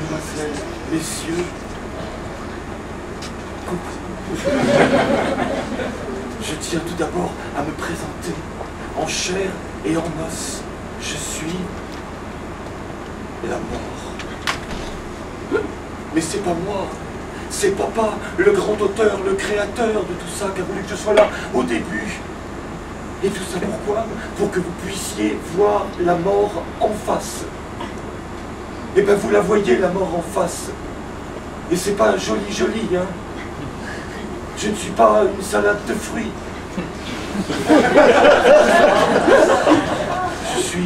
mesdemoiselles, messieurs, coucou. Je tiens tout d'abord à me présenter en chair et en os. Je suis la mort. Mais c'est pas moi, c'est papa, le grand auteur, le créateur de tout ça, qui a voulu que je sois là au début. Et tout ça pourquoi? Pour que vous puissiez voir la mort en face. Et ben vous la voyez, la mort en face. Et c'est pas joli, hein. Je ne suis pas une salade de fruits. Je suis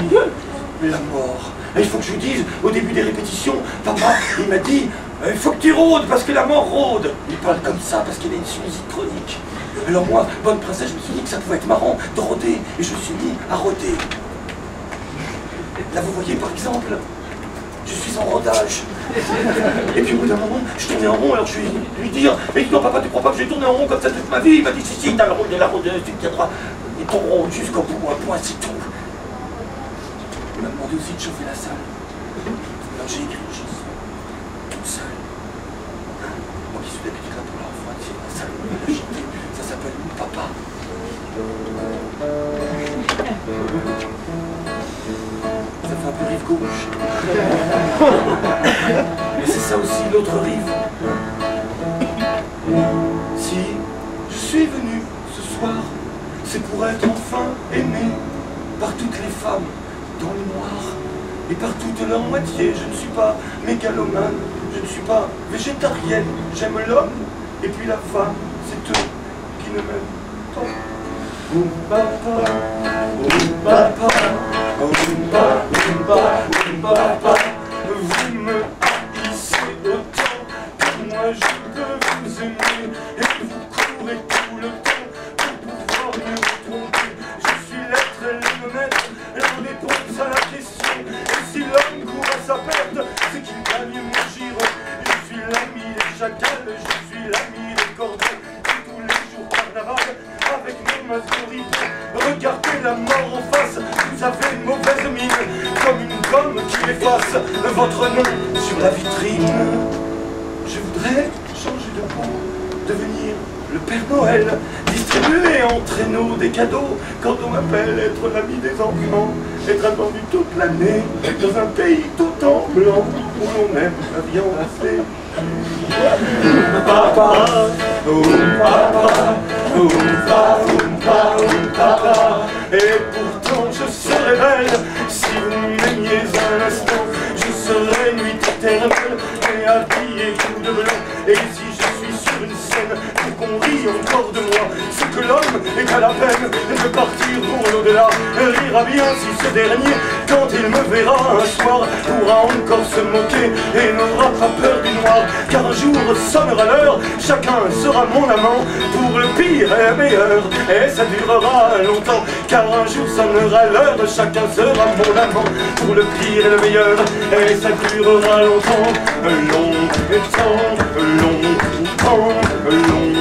la mort. Et il faut que je vous dise, au début des répétitions, papa, il m'a dit, il faut que tu rôdes parce que la mort rôde. Il parle comme ça parce qu'il a une sinusite chronique. Alors moi, bonne princesse, je me suis dit que ça pouvait être marrant de rôder. Et je me suis mis à rôder. Là, vous voyez, par exemple, je suis en rodage. Et puis au bout d'un moment, je tournais en rond, alors je vais lui dire, mais non papa, tu crois pas que j'ai tourné en rond comme ça toute ma vie? Il m'a dit, si, t'as le rôle de la rôdeuse, tu tiendras ton rond jusqu'au bout, un point, c'est tout. Il m'a demandé aussi de chauffer la salle. Alors j'ai écrit une chanson, toute seule. Moi qui suis d'habitude là pour la refroidir, la salle, de chanter, ça s'appelle Mon Papa. Ça fait un peu rive gauche. Mais c'est ça aussi l'autre rive. Si je suis venu ce soir, c'est pour être enfin aimé par toutes les femmes dans le noir et par toutes leurs moitiés. Je ne suis pas mégalomane, je ne suis pas végétarienne. J'aime l'homme et puis la femme, c'est eux qui ne m'aiment pas. Oh papa, oh papa, oh papa, vous me haïssez autant que moi je peux vous aimer et vous courez tout le temps pour pouvoir me tromper. Je suis l'être et le maître, la réponse à la question. Et si l'homme court à sa perte, c'est qu'il gagne mon giron. Je suis l'ami des chacals, je suis l'ami des cordons. Tous les jours carnaval avec mes masques. Regardez la mort en face, vous avez une mauvaise mine, comme une gomme qui efface votre nom sur la vitrine. Je voudrais changer de peau, devenir le Père Noël, distribuer en traîneau des cadeaux quand on m'appelle être l'ami des enfants, être attendu toute l'année dans un pays tout en blanc où l'on aime la viande hachée. Papa, oh papa, oh papa, et pourtant je serais belle si vous m'aimiez un instant. Je serais nuit éternelle et habillé tout de blanc. Et si je suis sur une scène pour qu'on rie encore de moi, c'est que l'homme est à la peine de partir pour l'au-delà. Rira bien si ce dernier, quand il me verra un soir, pourra encore se moquer et n'aura pas peur du noir. Car un jour sonnera l'heure, chacun sera mon amant, pour le pire et le meilleur, et ça durera longtemps. Car un jour sonnera l'heure, chacun sera mon amant, pour le pire et le meilleur, et ça durera longtemps, longtemps, longtemps, longtemps.